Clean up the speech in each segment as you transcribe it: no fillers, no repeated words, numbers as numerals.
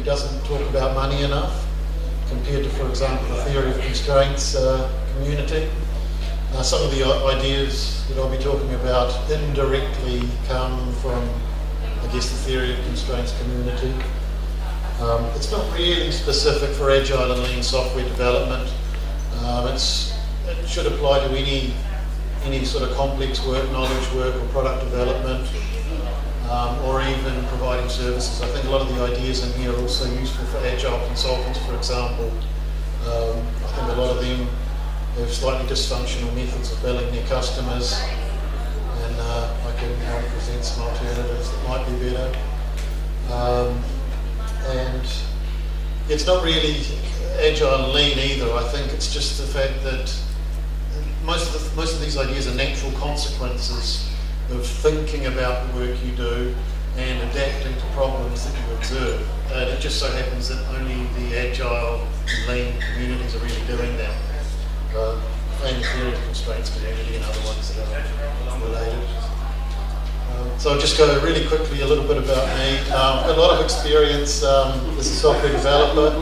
doesn't talk about money enough compared to, for example, the theory of constraints community. Some of the ideas that I'll be talking about indirectly come from, I guess, the theory of constraints community. It's not really specific for Agile and Lean software development. It should apply to any sort of complex work, knowledge work, or product development, or even providing services. I think a lot of the ideas in here are also useful for Agile consultants, for example. I think a lot of them have slightly dysfunctional methods of billing their customers, and I can present some alternatives that might be better. And it's not really Agile and Lean either. I think it's just the fact that most of these ideas are natural consequences of thinking about the work you do and adapting to problems that you observe. And it just so happens that only the Agile and Lean communities are really doing that. And the theory of constraints community and other ones that are related. So I'll just go really quickly a little bit about me. A lot of experience as a software developer.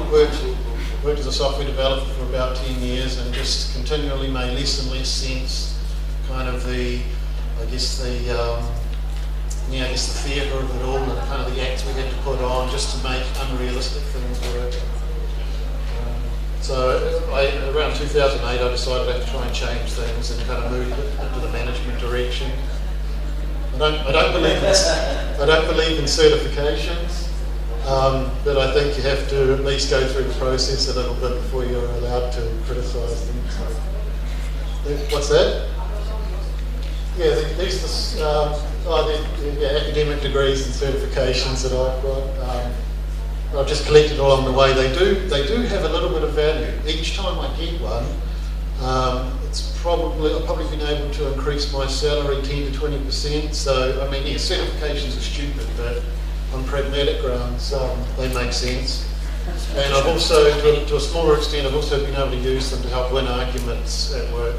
Worked as a software developer for about 10 years and just continually made less and less sense kind of the theatre of it all and kind of the acts we had to put on just to make unrealistic things work. So around 2008 I decided I had to try and change things and kind of move into the management direction. I don't believe in certifications, but I think you have to at least go through the process a little bit before you're allowed to criticise them. So, what's that? Yeah, these are the academic degrees and certifications that I've got. I've just collected along the way. They do have a little bit of value. Each time I get one, I've probably been able to increase my salary 10 to 20%. So I mean, yeah, certifications are stupid, but on pragmatic grounds, they make sense. And I've also, to a smaller extent, I've also been able to use them to help win arguments at work.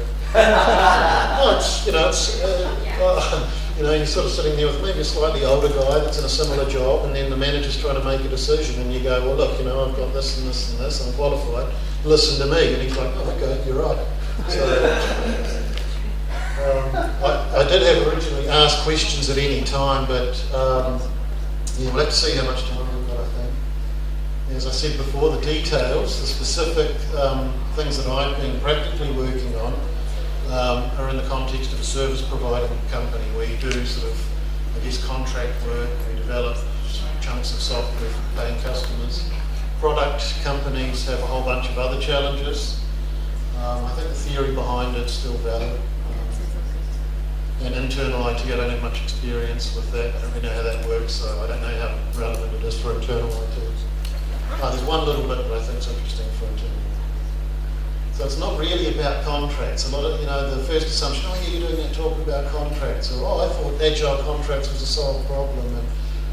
You're sort of sitting there with maybe a slightly older guy that's in a similar job, and then the manager's trying to make a decision, and you go, well, look, I've got this and this and this, I'm qualified, listen to me. And he's like, oh, okay, you're right. So, I did have originally asked questions at any time, but we'll have to see how much time we've got, I think. As I said before, the details, the specific things that I've been practically working on are in the context of a service providing company where you do sort of, contract work, we develop chunks of software for paying customers. Product companies have a whole bunch of other challenges. I think the theory behind it's still valid. And internal IT, I don't have much experience with that. I don't really know how that works, so I don't know how relevant it is for internal IT. There's one little bit that I think is interesting for internal. So it's not really about contracts. A lot of, the first assumption, you're doing that talk about contracts, or I thought Agile contracts was a solved problem. And,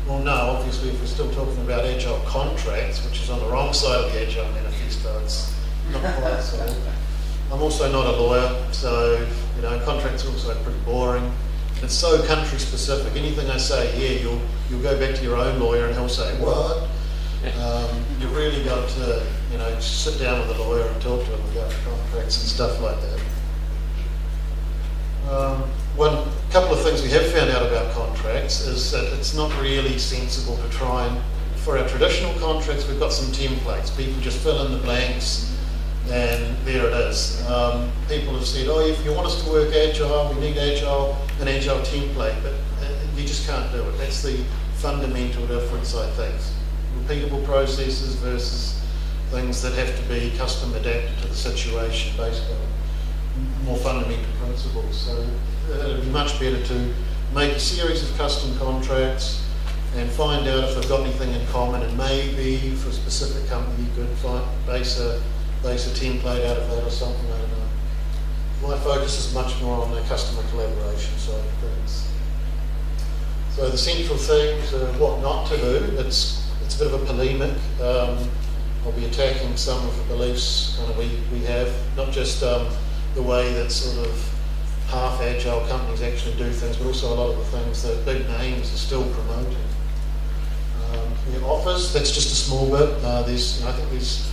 well, no, obviously if we're still talking about Agile contracts, which is on the wrong side of the Agile manifesto, it's not quite solved. I'm also not a lawyer, so, contracts are also pretty boring. It's so country specific. Anything I say here, you'll go back to your own lawyer and he'll say, what? You've really got to, sit down with a lawyer and talk to him about contracts and stuff like that. One couple of things we have found out about contracts is that it's not really sensible to try and, for our traditional contracts, we've got some templates. People just fill in the blanks and there it is. People have said, if you want us to work Agile, we need an Agile template, but you just can't do it. That's the fundamental difference, I think. Repeatable processes versus things that have to be custom adapted to the situation based on more fundamental principles. So it would be much better to make a series of custom contracts and find out if they've got anything in common, and maybe for a specific company you could base a template out of that or something, I don't know. My focus is much more on the customer collaboration side of things. So the central themes are what not to do. It's a bit of a polemic. I'll be attacking some of the beliefs we have, not just the way that sort of half Agile companies actually do things, but also a lot of the things that big names are still promoting. offers. That's just a small bit. There's, I think there's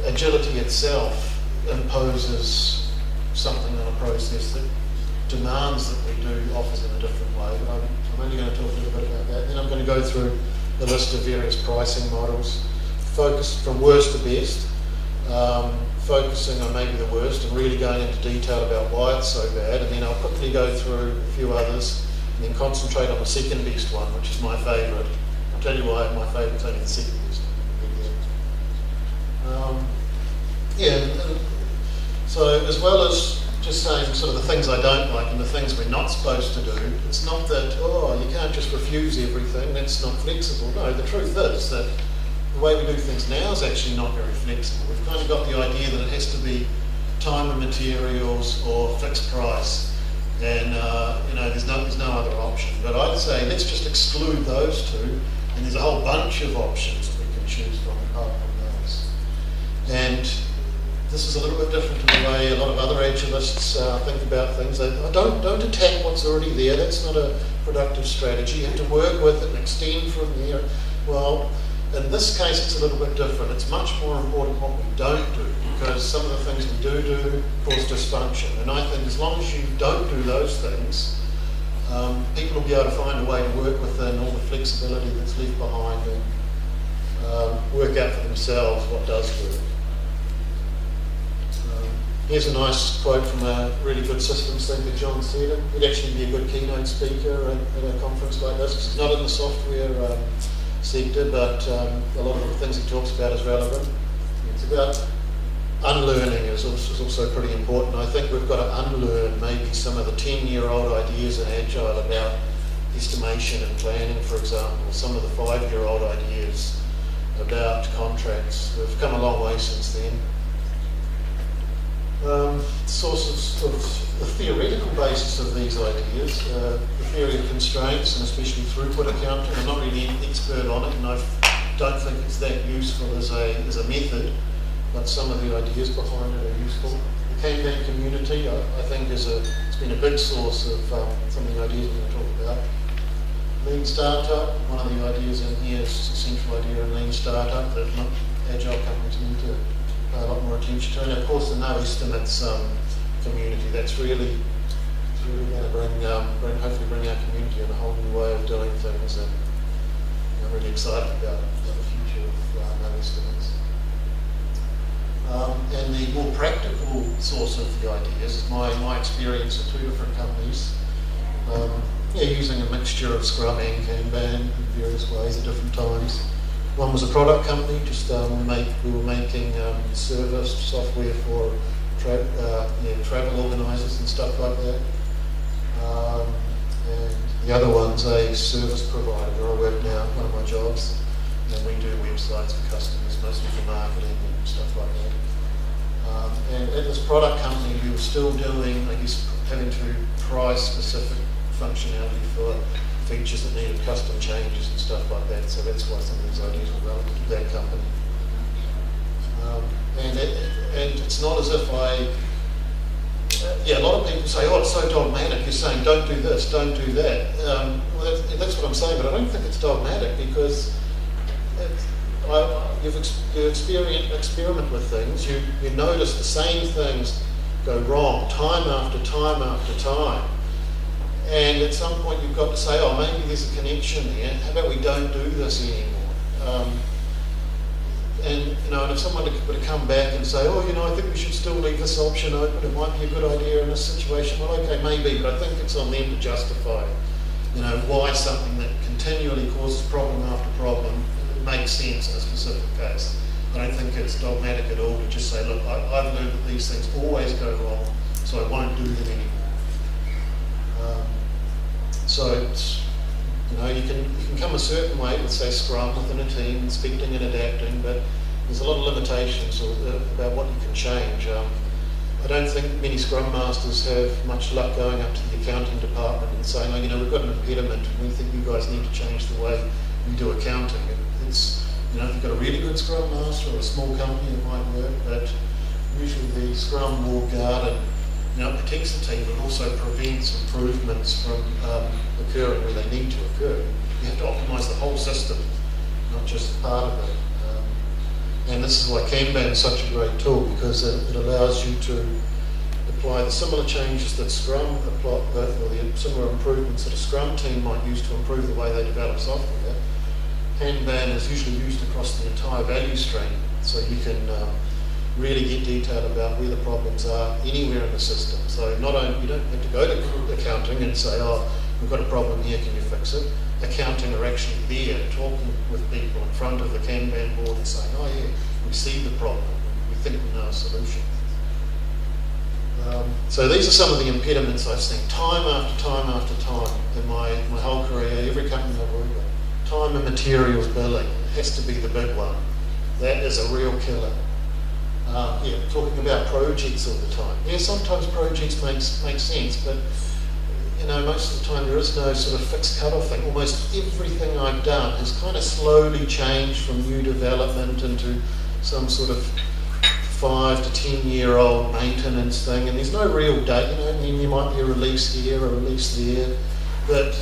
agility itself imposes something on a process that demands that we do offers in a different way. But I'm only going to talk a little bit about that. Then I'm going to go through the list of various pricing models, focused from worst to best, focusing on maybe the worst and really going into detail about why it's so bad. And then I'll quickly go through a few others and then concentrate on the second best one, which is my favourite. I'll tell you why my favourite's only the second best. And so as well as just saying sort of the things I don't like and the things we're not supposed to do, it's not that, oh, you can't just refuse everything, that's not flexible. No, the truth is that the way we do things now is actually not very flexible. We've kind of got the idea that it has to be time and materials or fixed price, and you know, there's no other option. But I'd say let's just exclude those two, and there's a whole bunch of options that we can choose from apart from those. And this is a little bit different to the way a lot of other agilists think about things. Don't attack what's already there. That's not a productive strategy. You have to work with it and extend from there. Well, in this case, it's a little bit different. It's much more important what we don't do, because some of the things we do cause dysfunction. And I think as long as you don't do those things, people will be able to find a way to work within all the flexibility that's left behind and work out for themselves what does work. Here's a nice quote from a really good systems thinker, John Seddon. He'd actually be a good keynote speaker at a conference like this, because he's not in the software sector, but a lot of the things he talks about is relevant. It's about unlearning is also pretty important. I think we've got to unlearn maybe some of the 10-year-old ideas in Agile about estimation and planning, for example, some of the 5-year-old ideas about contracts. We've come a long way since then. Sources of the theoretical basis of these ideas, the theory of constraints and especially throughput accounting. I'm not really an expert on it, and I don't think it's that useful as a method, but some of the ideas behind it are useful. The Kanban community, I think, it's been a big source of some of the ideas we're going to talk about. Lean startup, one of the ideas in here is a central idea in lean startup that Agile companies need to pay a lot more attention to. And of course the no estimates community, that's really going to hopefully bring our community in a whole new way of doing things, and I'm really excited about the future of no estimates. And the more practical source of the ideas is my experience at 2 different companies, using a mixture of Scrum and Kanban in various ways at different times. One was a product company, just we were making service software for travel organisers and stuff like that. And the other one's a service provider where I work now, one of my jobs, and we do websites for customers, mostly for marketing and stuff like that. And at this product company, we were still doing, I guess, having to price specific functionality for features that needed custom changes and stuff like that. So that's why some of these ideas were relevant to that company. And it's not as if a lot of people say, oh, it's so dogmatic. You're saying, don't do this, don't do that. Well, that's what I'm saying, but I don't think it's dogmatic, because you experiment with things, you notice the same things go wrong time after time after time. And at some point you've got to say, oh, maybe there's a connection there. How about we don't do this anymore? And if someone were to come back and say, oh, I think we should still leave this option open, it might be a good idea in this situation. Well, okay, maybe, but I think it's on them to justify, why something that continually causes problem after problem makes sense in a specific case. I don't think it's dogmatic at all to just say, look, I've learned that these things always go wrong, so I won't do them anymore. So it's, you can come a certain way with, say, Scrum within a team, inspecting and adapting, but there's a lot of limitations about what you can change. I don't think many Scrum Masters have much luck going up to the accounting department and saying, oh, we've got an impediment and we think you guys need to change the way we do accounting. It's, if you've got a really good Scrum Master or a small company, it might work, but usually the Scrum will guard and protects the team, but also prevents improvements from occurring where they need to occur. You have to optimize the whole system, not just part of it. And this is why Kanban is such a great tool, because it allows you to apply the similar changes that Scrum apply, or the similar improvements that a Scrum team might use to improve the way they develop software. Kanban is usually used across the entire value stream, so you can really get detailed about where the problems are anywhere in the system. So not only, you don't have to go to accounting and say, oh, we've got a problem here, can you fix it? Accounting are actually there talking with people in front of the Kanban board and saying, oh yeah, we see the problem, we think we know a solution. So these are some of the impediments I've seen time after time after time in my whole career, every company I've worked with. Time and materials billing has to be the big one. That is a real killer. Yeah, talking about projects all the time. Yeah, sometimes projects make sense, but you know, most of the time there is no sort of fixed cut-off thing. Almost everything I've done has kind of slowly changed from new development into some sort of 5 to 10 year old maintenance thing, and there's no real date, you know, I mean, there might be a release here, a release there, but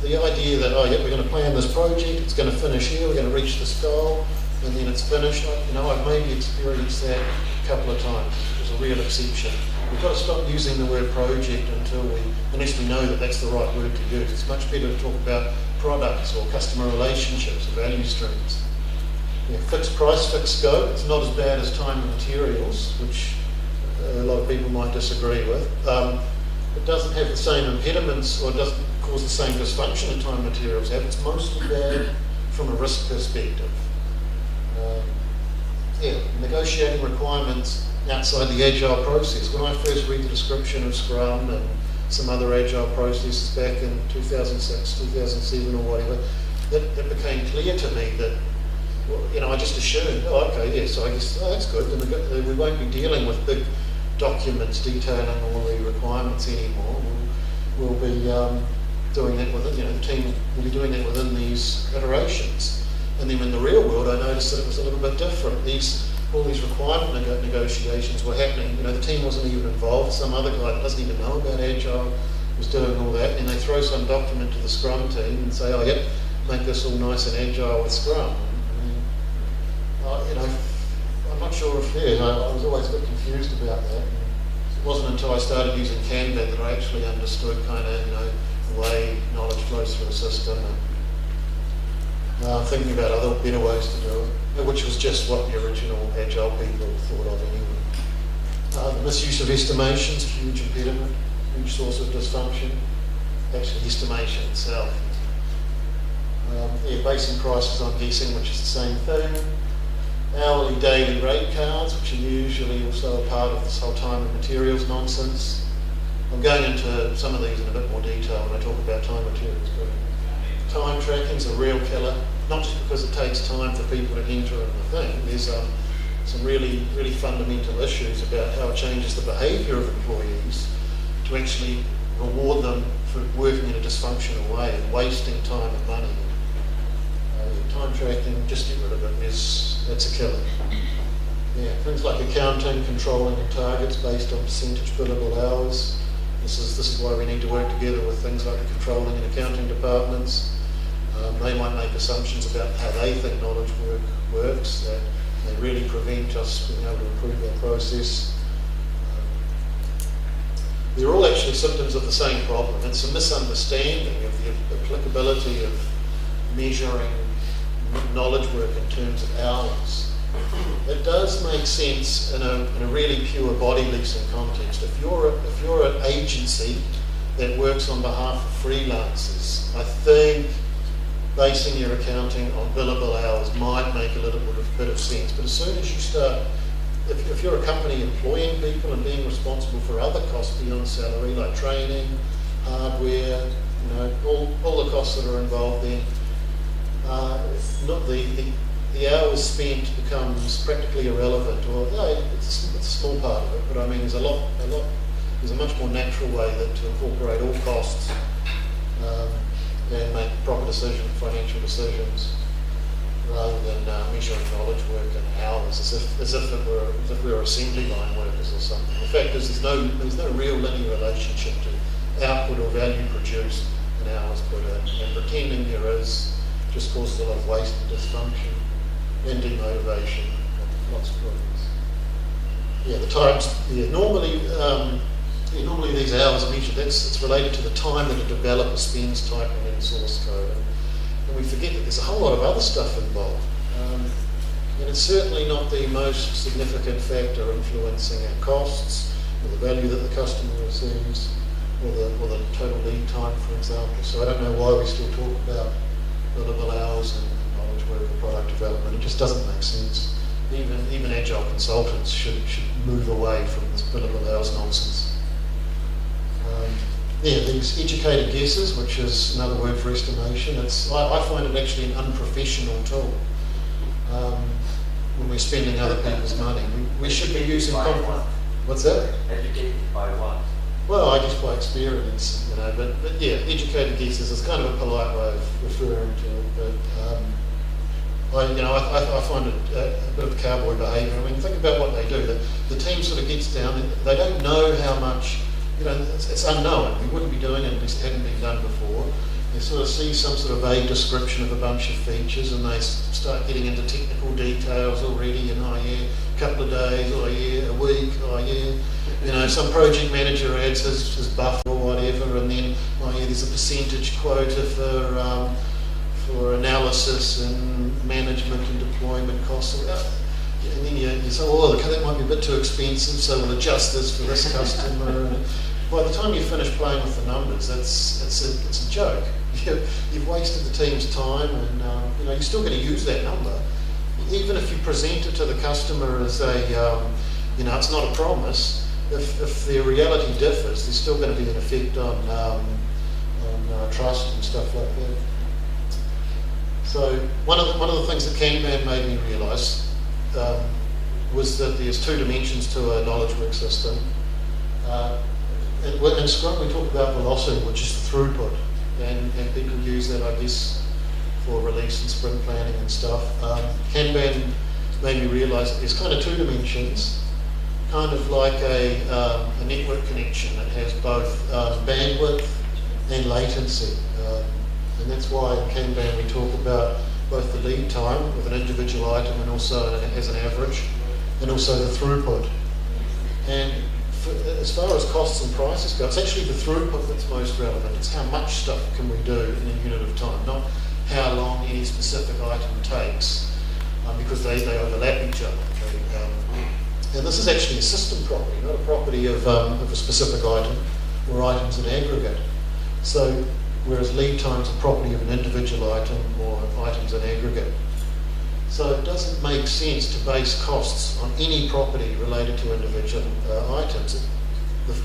the idea that, oh yeah, we're going to plan this project, it's going to finish here, we're going to reach this goal, and then it's finished, you know, I've maybe experienced that a couple of times. It's a real exception. We've got to stop using the word project unless we know that that's the right word to use. It's much better to talk about products or customer relationships or value streams. Yeah, fixed price, fixed scope, it's not as bad as time and materials, which a lot of people might disagree with. It doesn't have the same impediments or doesn't cause the same dysfunction that time and materials have. It's mostly bad from a risk perspective. Yeah, negotiating requirements outside the Agile process. When I first read the description of Scrum and some other Agile processes back in 2006, 2007 or whatever, it became clear to me that, well, you know, I just assumed, oh, okay, yeah, so I guess, oh, that's good. Then we won't be dealing with big documents detailing all the requirements anymore. We'll be doing that within, you know, the team will be doing that within these iterations. And then in the real world, I noticed that it was a little bit different. All these requirement negotiations were happening. You know, the team wasn't even involved. Some other guy that doesn't even know about Agile was doing all that. And they throw some document to the Scrum team and say, oh, yep, make this all nice and Agile with Scrum. I mean, you know, I'm not sure if, yeah, I was always a bit confused about that. It wasn't until I started using Kanban that I actually understood kind of, you know, the way knowledge flows through a system. And thinking about other better ways to do it, which was just what the original Agile people thought of anyway. The misuse of estimations, huge impediment, huge source of dysfunction. Actually, estimation itself. Yeah, basing prices on guessing, which is the same thing. Hourly, daily rate cards, which are usually also a part of this whole time and materials nonsense. I'm going into some of these in a bit more detail when I talk about time materials. But time tracking is a real killer, not just because it takes time for people to enter in the thing. There's some really, really fundamental issues about how it changes the behaviour of employees to actually reward them for working in a dysfunctional way and wasting time and money. Time tracking, just get rid of it. That's a killer. Yeah, things like accounting, controlling and targets based on percentage billable hours. This is why we need to work together with things like the controlling and accounting departments. They might make assumptions about how they think knowledge works that may really prevent us being able to improve our process. They're all actually symptoms of the same problem. It's a misunderstanding of the applicability of measuring knowledge work in terms of hours. It does make sense in a really pure body leasing context. If you're an agency that works on behalf of freelancers, I think basing your accounting on billable hours might make a little bit of sense. But as soon as you start, if you're a company employing people and being responsible for other costs beyond salary, like training, hardware, you know, all the costs that are involved then, not the hours spent becomes practically irrelevant, or it's a small part of it, but I mean there's a much more natural way to incorporate all costs and make proper financial decisions, rather than measuring knowledge work in hours as if we were assembly line workers or something. The fact is there's no real linear relationship to output or value produced hours put in, and pretending there is just causes a lot of waste and dysfunction and demotivation. Lots of problems. Yeah, the times. Yeah, normally these hours are measured. It's related to the time that a developer spends typing in source code, and we forget that there's a whole lot of other stuff involved. And it's certainly not the most significant factor influencing our costs, or the value that the customer receives, or the total lead time, for example. So I don't know why we still talk about billable hours and knowledge work or product development. It just doesn't make sense. Even Agile consultants should move away from this billable hours nonsense. These educated guesses, which is another word for estimation, I find it actually an unprofessional tool. When we're spending other people's money, we should be using. What's that? Educated by what? Well, I guess by experience, But yeah, educated guesses is kind of a polite way of referring to it. But I find it a bit of cowboy behaviour. I mean, think about what they do. The team sort of gets down. They don't know how much. It's unknown. We wouldn't be doing it if it hadn't been done before. They sort of see some sort of vague description of a bunch of features, and they start getting into technical details already. A couple of days, a week, some project manager adds his buff or whatever, and then, there's a percentage quota for analysis and management and deployment costs. And then you say, that might be a bit too expensive, so we'll adjust this for this customer. And by the time you finish playing with the numbers, it's a joke. You've wasted the team's time, and you're still going to use that number, even if you present it to the customer as it's not a promise. If their reality differs, there's still going to be an effect on trust and stuff like that. So one of the things that Kanban made me realise was that there's two dimensions to a knowledge work system. In Scrum we talk about velocity, which is the throughput, and people use that, I guess, for release and sprint planning and stuff. Kanban made me realise that there's kind of two dimensions, kind of like a network connection that has both bandwidth and latency. And that's why in Kanban we talk about both the lead time of an individual item and also as an average, and also the throughput. And as far as costs and prices go, it's actually the throughput that's most relevant. It's how much stuff can we do in a unit of time, not how long any specific item takes, because they overlap each other. And this is actually a system property, not a property of a specific item or items in aggregate. So whereas lead time's a property of an individual item or items in aggregate. So it doesn't make sense to base costs on any property related to individual items. The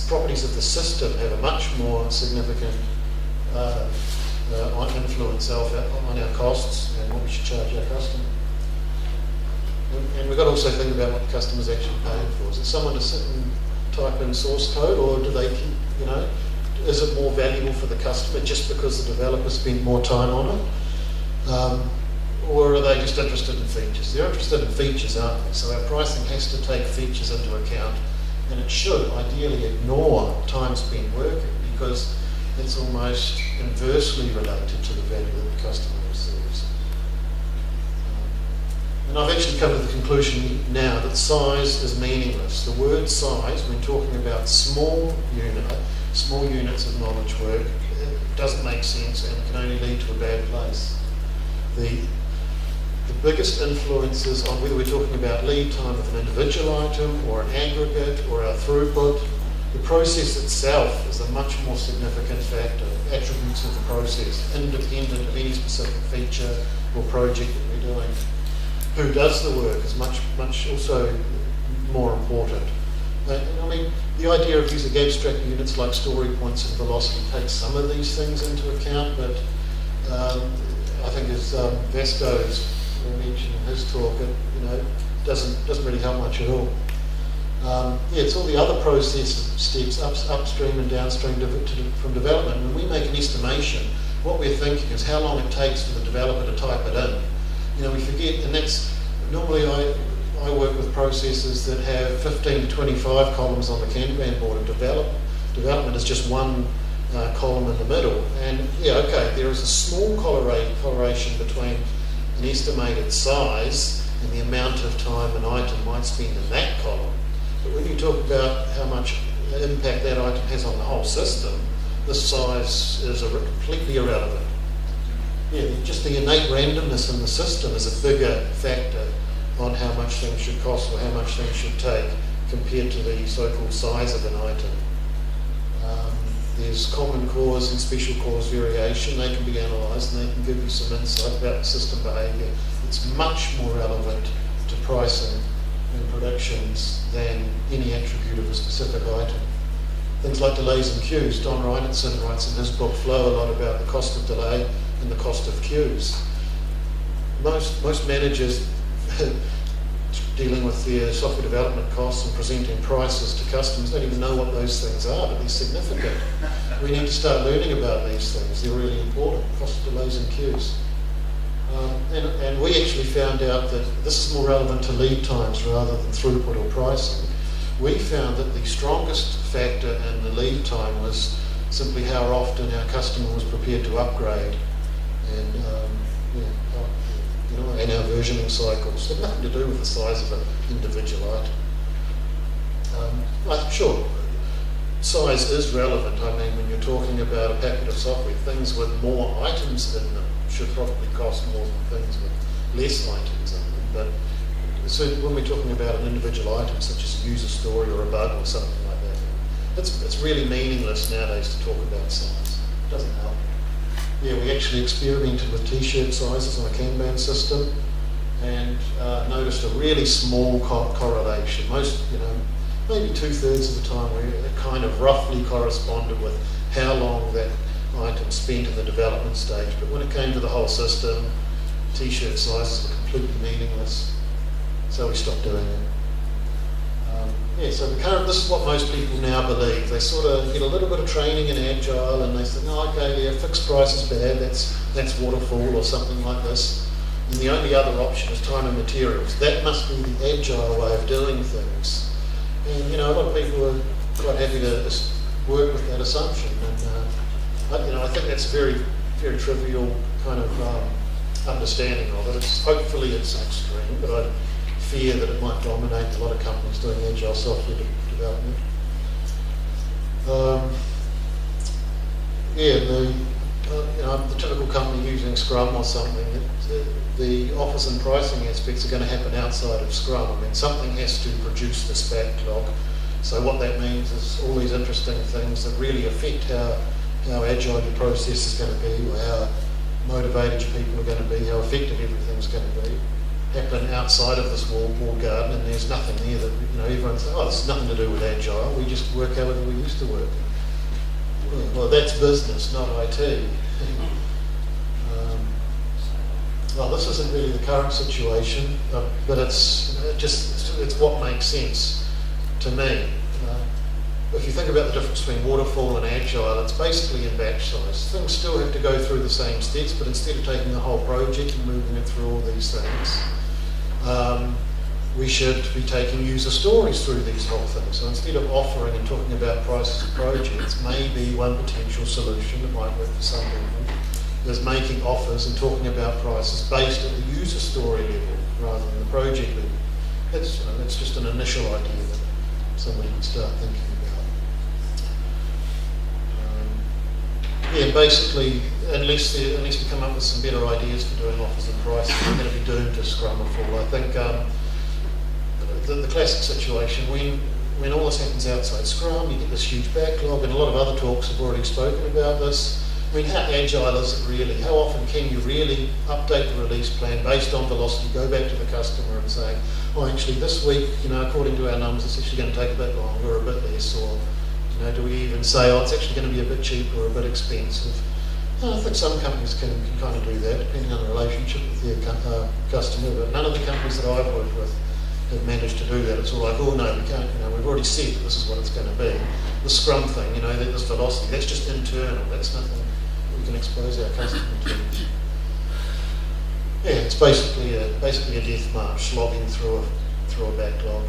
properties of the system have a much more significant influence on our costs and what we should charge our customer. And we've got to also think about what the customer's actually paying for. Is it someone to sit and type in source code, or do they keep, is it more valuable for the customer just because the developer spent more time on it? Or are they just interested in features? They're interested in features, aren't they? So our pricing has to take features into account, and it should ideally ignore time spent working, because it's almost inversely related to the value that the customer receives. And I've actually come to the conclusion now that size is meaningless. The word size, when talking about small units of knowledge work, it doesn't make sense and can only lead to a bad place. The biggest influences on whether we're talking about lead time of an individual item or an aggregate or our throughput, the process itself is a much more significant factor. Attributes of the process, independent of any specific feature or project that we're doing. Who does the work is much also more important. The idea of using abstract units like story points and velocity takes some of these things into account, but I think as Vasco's mentioned in his talk, it doesn't really help much at all. It's all the other process steps upstream and downstream from development. When we make an estimation, what we're thinking is how long it takes for the developer to type it in. We forget, and that's normally I work with processes that have 15 to 25 columns on the Kanban board, and development is just one column in the middle. And yeah, okay, there is a small correlation between an estimated size and the amount of time an item might spend in that column. But when you talk about how much impact that item has on the whole system, the size is completely irrelevant. Yeah, just the innate randomness in the system is a bigger factor on how much things should cost or how much things should take compared to the so-called size of an item. There's common cause and special cause variation. They can be analysed and they can give you some insight about system behaviour. It's much more relevant to pricing and predictions than any attribute of a specific item. Things like delays and queues. Don Reinertsen writes in his book Flow a lot about the cost of delay and the cost of queues. Most managers dealing with their software development costs and presenting prices to customers don't even know what those things are, but they're significant. We need to start learning about these things. They're really important, cost of delays and queues. And we actually found out that this is more relevant to lead times rather than throughput or pricing. We found that the strongest factor in the lead time was simply how often our customer was prepared to upgrade. And and our versioning cycles. It had nothing to do with the size of an individual item. Sure, size is relevant. I mean, when you're talking about a packet of software, things with more items in them should probably cost more than things with less items in them. But so when we're talking about an individual item, such as a user story or a bug or something like that, it's really meaningless nowadays to talk about size. It doesn't help. Yeah, we actually experimented with T-shirt sizes on a Kanban system and noticed a really small correlation. Most, maybe 2/3 of the time, it kind of roughly corresponded with how long that item spent in the development stage. But when it came to the whole system, T-shirt sizes were completely meaningless. So we stopped doing it. So this is what most people now believe. They sort of get a little bit of training in Agile and they think, okay, yeah, fixed price is bad, that's waterfall or something like this. And the only other option is time and materials. That must be the Agile way of doing things. And a lot of people are quite happy to work with that assumption. And I think that's a very, very trivial kind of understanding of it. Hopefully it's extreme, but I fear that it might dominate a lot of companies doing Agile software development. The typical company using Scrum or something, the offers and pricing aspects are going to happen outside of Scrum. I mean, something has to produce this backlog. So what that means is all these interesting things that really affect how agile your process is going to be, or how motivated your people are going to be, how effective everything's going to be, happen outside of this walled garden, and there's nothing there that everyone says, this has nothing to do with Agile, we just work however we used to work. Well, that's business, not IT. This isn't really the current situation, but it's what makes sense to me. If you think about the difference between waterfall and Agile, it's basically in batch size. Things still have to go through the same steps, but instead of taking the whole project and moving it through all these things, we should be taking user stories through these whole things. So instead of offering and talking about prices of projects, maybe one potential solution that might work for some people is making offers and talking about prices based at the user story level rather than the project level. It's just an initial idea that somebody can start thinking about. Basically, unless we come up with some better ideas for doing offers and prices, we're going to be doomed to Scrum or Fall. I think the classic situation, when all this happens outside Scrum, you get this huge backlog, and a lot of other talks have already spoken about this. I mean, how agile is it really? How often can you really update the release plan based on velocity, go back to the customer and say, actually this week, according to our numbers, it's actually going to take a bit longer or a bit less, or do we even say, it's actually going to be a bit cheaper or a bit expensive? I think some companies can kind of do that, depending on the relationship with their customer, but none of the companies that I've worked with have managed to do that. It's all like, no, we can't, we've already said that this is what it's going to be. The Scrum thing, this velocity, that's just internal, that's nothing we can expose our customer to. Yeah, it's basically a death march, slogging through a backlog.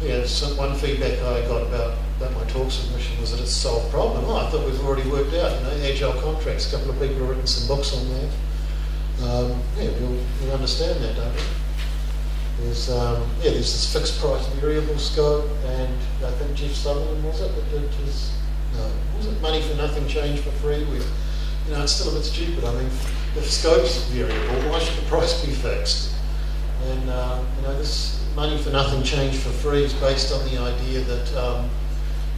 Yeah, one feedback I got about my talk submission was that it's a solved problem. Oh, I thought we've already worked out, Agile contracts. A couple of people have written some books on that. We'll understand that, don't we? There's this fixed price variable scope, and I think Jeff Sutherland, was it, that did his, was it money for nothing, change for free? It's still a bit stupid. I mean, if scope's variable, why should the price be fixed? And, this money for nothing, change for free is based on the idea that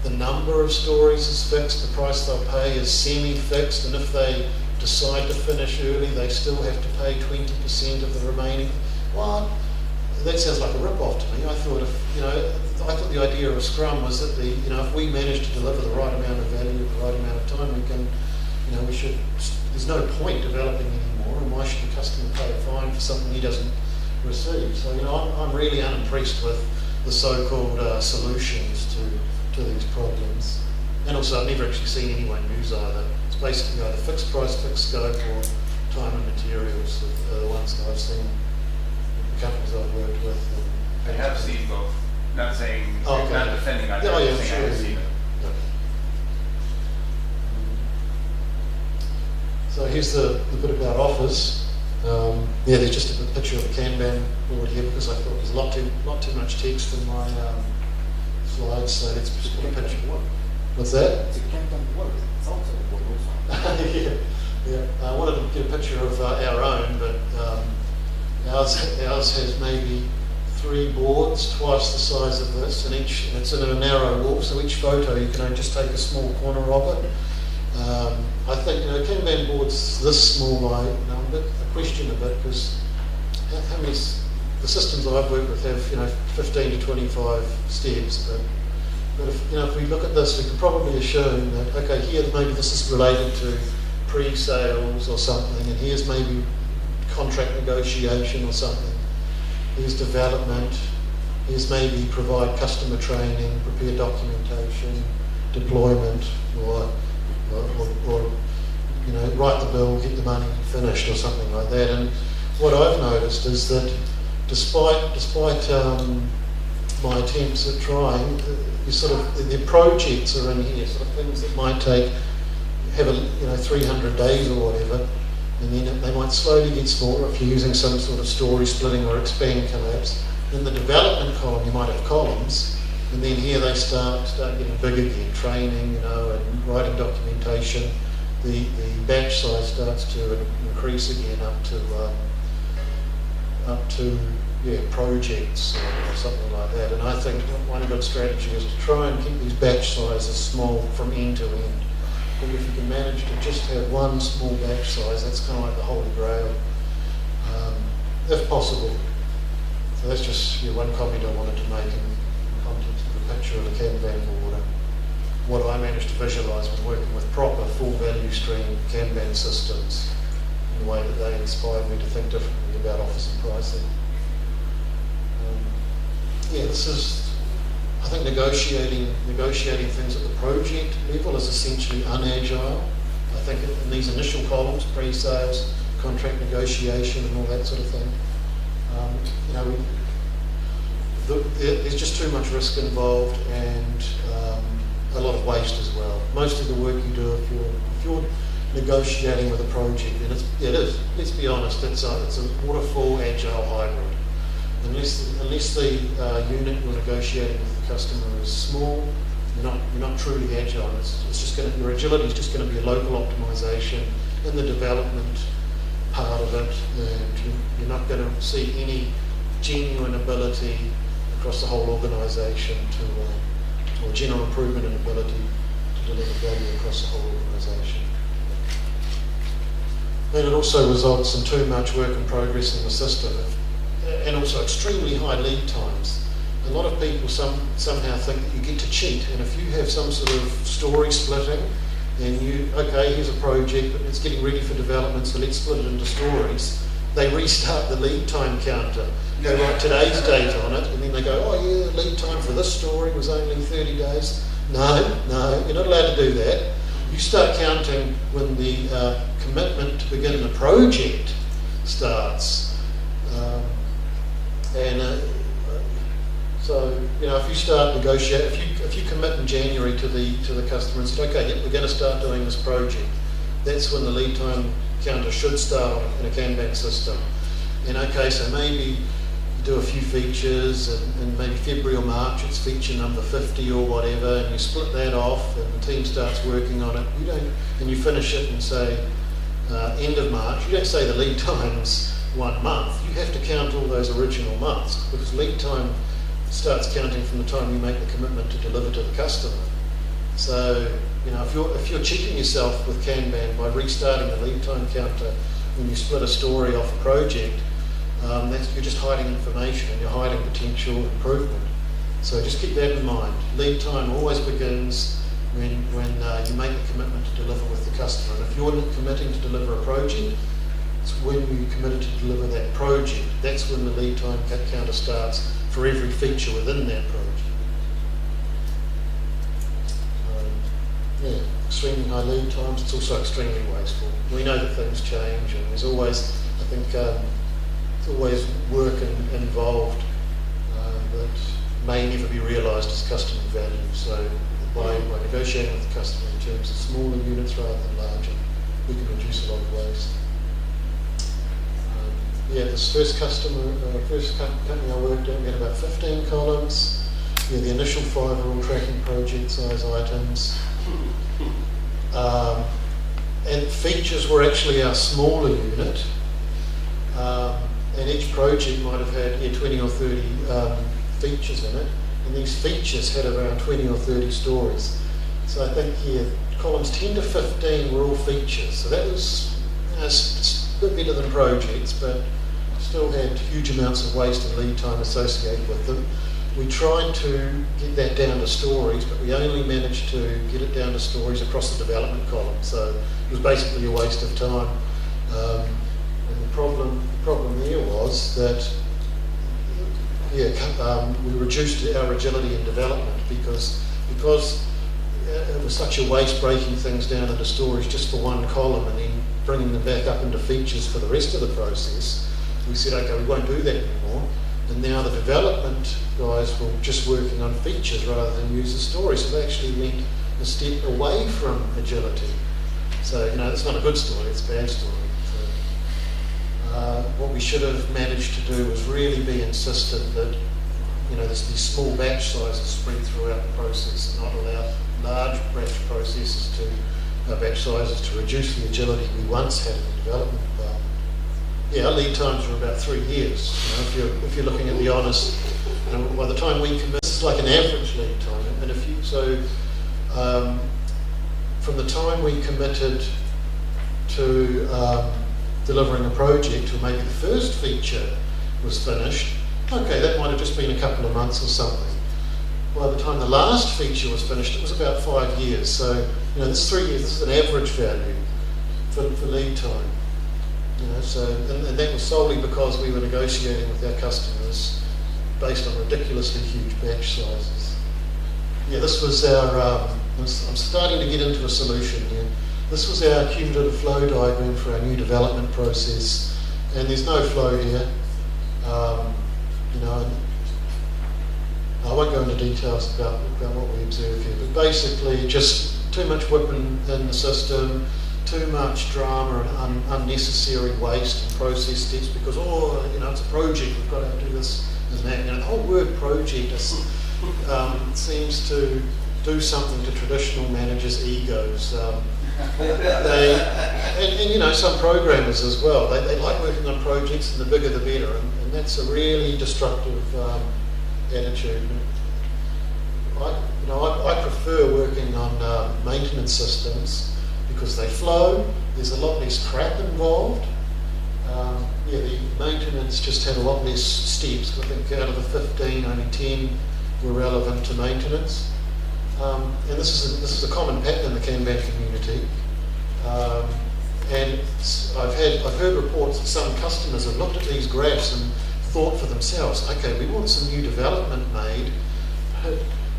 the number of stories is fixed, the price they'll pay is semi-fixed, and if they decide to finish early, they still have to pay 20% of the remaining. What? That sounds like a rip-off to me. I thought the idea of Scrum was that if we manage to deliver the right amount of value at the right amount of time, we can, there's no point developing anymore, and why should the customer pay a fine for something he doesn't receive? So, I'm really unimpressed with the so-called solutions to these problems. And also, I've never actually seen anyone use either. It's basically either fixed price, fixed scope, or time and materials are the ones that I've seen. Companies I've worked with. I have seen both. Not saying, okay. Not defending either. Yeah, I sure. have seen it. Yeah. So here's the bit about Office. There's just a picture of a Kanban board here because I thought there's not too much text in my slides, so let's just put a picture. What's that? It's a Kanban board. It's also a board also. yeah. I wanted to get a picture of our own, but ours has maybe 3 boards, twice the size of this, and it's in a narrow wall, so each photo you can only just take a small corner of it. I think, Kanban boards this small, I'm a question a bit, because how many, the systems I've worked with have, 15 to 25 steps, but if we look at this, we can probably assume that, okay, here maybe this is related to pre-sales or something, and here's maybe contract negotiation or something. Here's development. Here's maybe provide customer training, prepare documentation, deployment, or write the bill, get the money finished, or something like that. And what I've noticed is that despite my attempts at trying, the projects are in here, sort of things that might have 300 days or whatever. And then they might slowly get smaller if you're using some sort of story splitting or expand collapse. In the development column, you might have columns, and then here they start getting big again, training, and writing documentation. The batch size starts to increase again up to projects or something like that. And I think one good strategy is to try and keep these batch sizes small from end to end. If you can manage to just have one small batch size, that's kind of like the holy grail, if possible. So that's just one comment I wanted to make in context of the picture of a Kanban board. What I managed to visualise when working with proper full value stream Kanban systems in the way that they inspired me to think differently about Office and pricing. This is, I think negotiating things at the project level is essentially unagile. I think in these initial columns, pre-sales, contract negotiation, and all that sort of thing, there's just too much risk involved and a lot of waste as well. Most of the work you do, if you're negotiating with a project, and it is. Let's be honest, it's a waterfall agile hybrid. Unless the unit you're negotiating with the customer is small, you're not truly agile. Your agility is just going to be a local optimization in the development part of it, and you're not going to see any genuine ability across the whole organisation or general improvement in ability to deliver value across the whole organisation. And it also results in too much work in progress in the system, and also extremely high lead times. A lot of people somehow think that you get to cheat, and if you have some sort of story splitting, and here's a project, but it's getting ready for development, so let's split it into stories. They restart the lead time counter. They write today's date on it, and then they go, lead time for this story was only 30 days. No, you're not allowed to do that. You start counting when the commitment to begin the project starts. So, if you start negotiate, if you commit in January to the customer and say, okay, yep, we're going to start doing this project, that's when the lead time counter should start in a Kanban system. And okay, so maybe you do a few features, and maybe February or March it's feature number 50 or whatever, and you split that off, and the team starts working on it. And you finish it and say end of March. You don't say the lead time's 1 month. You have to count all those original months, because lead time starts counting from the time you make the commitment to deliver to the customer. So, if you're cheating yourself with Kanban by restarting the lead time counter when you split a story off a project, you're just hiding information and you're hiding potential improvement. So just keep that in mind. Lead time always begins when you make the commitment to deliver with the customer. And if you're committing to deliver a project, it's when you committed to deliver that project. That's when the lead time counter starts for every feature within that project. Extremely high lead times. It's also extremely wasteful. We know that things change, and there's always, I think, there's always work involved that may never be realised as customer value. So by negotiating with the customer in terms of smaller units rather than larger, we can reduce a lot of waste. This first company I worked at, we had about 15 columns. The initial 5 are all tracking project size items. And features were actually our smaller unit. And each project might have had 20 or 30 features in it. And these features had around 20 or 30 stories. So I think columns 10 to 15 were all features. So that was a bit better than projects, but still had huge amounts of waste and lead time associated with them. We tried to get that down to stories, but we only managed to get it down to stories across the development column. So it was basically a waste of time. And the problem there was that we reduced our agility in development because it was such a waste breaking things down into stories just for one column and then bringing them back up into features for the rest of the process. We said, okay, we won't do that anymore. And now the development guys were just working on features rather than user stories. So they actually went a step away from agility. So, that's not a good story, it's a bad story. So, what we should have managed to do was really be insistent that, there's these small batch sizes spread throughout the process and not allow large batch processes batch sizes to reduce the agility we once had in the development department. Our lead times were about 3 years. If you're looking at the honest, by the time we commit, it's like an average lead time. And from the time we committed to delivering a project, or maybe the first feature was finished, okay, that might have just been a couple of months or something. By the time the last feature was finished, it was about 5 years. So, this 3 years, this is an average value for lead time. And that was solely because we were negotiating with our customers based on ridiculously huge batch sizes. This was our, I'm starting to get into a solution here. This was our cumulative flow diagram for our new development process, and there's no flow here. I won't go into details about what we observe here, but basically just too much whip in the system, too much drama and unnecessary waste and process steps because, it's a project, we've got to do this and that. The whole word project seems to do something to traditional managers' egos. Some programmers as well, they like working on projects, and the bigger the better, and that's a really destructive attitude. I prefer working on maintenance systems because they flow, there's a lot less crap involved. The maintenance just had a lot less steps. I think out of the 15, only 10 were relevant to maintenance. And this is a common pattern in the Kanban community. And I've heard reports that some customers have looked at these graphs and thought for themselves, okay, we want some new development made.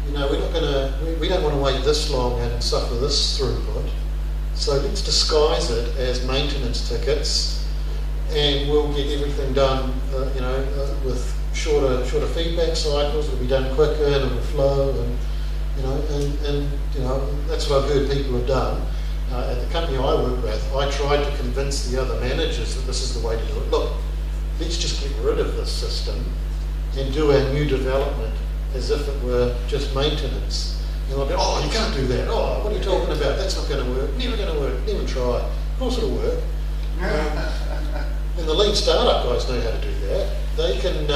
We don't want to wait this long and suffer this throughput. So let's disguise it as maintenance tickets, and we'll get everything done, with shorter feedback cycles. It'll be done quicker and it'll flow, and that's what I've heard people have done. At the company I work with, I tried to convince the other managers that this is the way to do it. Look, let's just get rid of this system and do our new development as if it were just maintenance. And they'll be, oh, you can't do that. Oh, what are you talking about? That's not going to work. Never going to work. Never try. Of course it'll work. And the lean startup guys know how to do that. They can,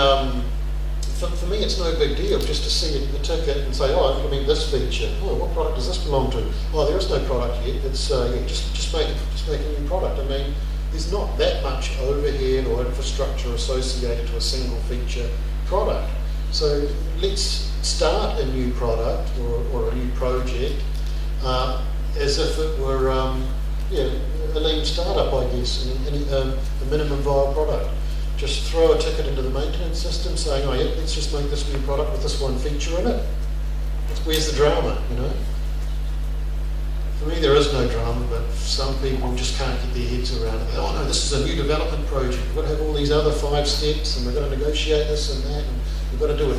for me, it's no big deal just to see the ticket and say, oh, I mean this feature. Oh, what product does this belong to? Oh, there is no product yet. It's just make a new product. I mean, there's not that much overhead or infrastructure associated to a single feature product. So let's start a new product or a new project as if it were a lean startup, I guess, a minimum viable product. Just throw a ticket into the maintenance system saying, oh yeah, let's just make this new product with this one feature in it. Where's the drama, For me, there is no drama, but some people just can't get their heads around it. Oh no, this is a new development project. We've got to have all these other 5 steps, and we've got to negotiate this and that, and we've got to do a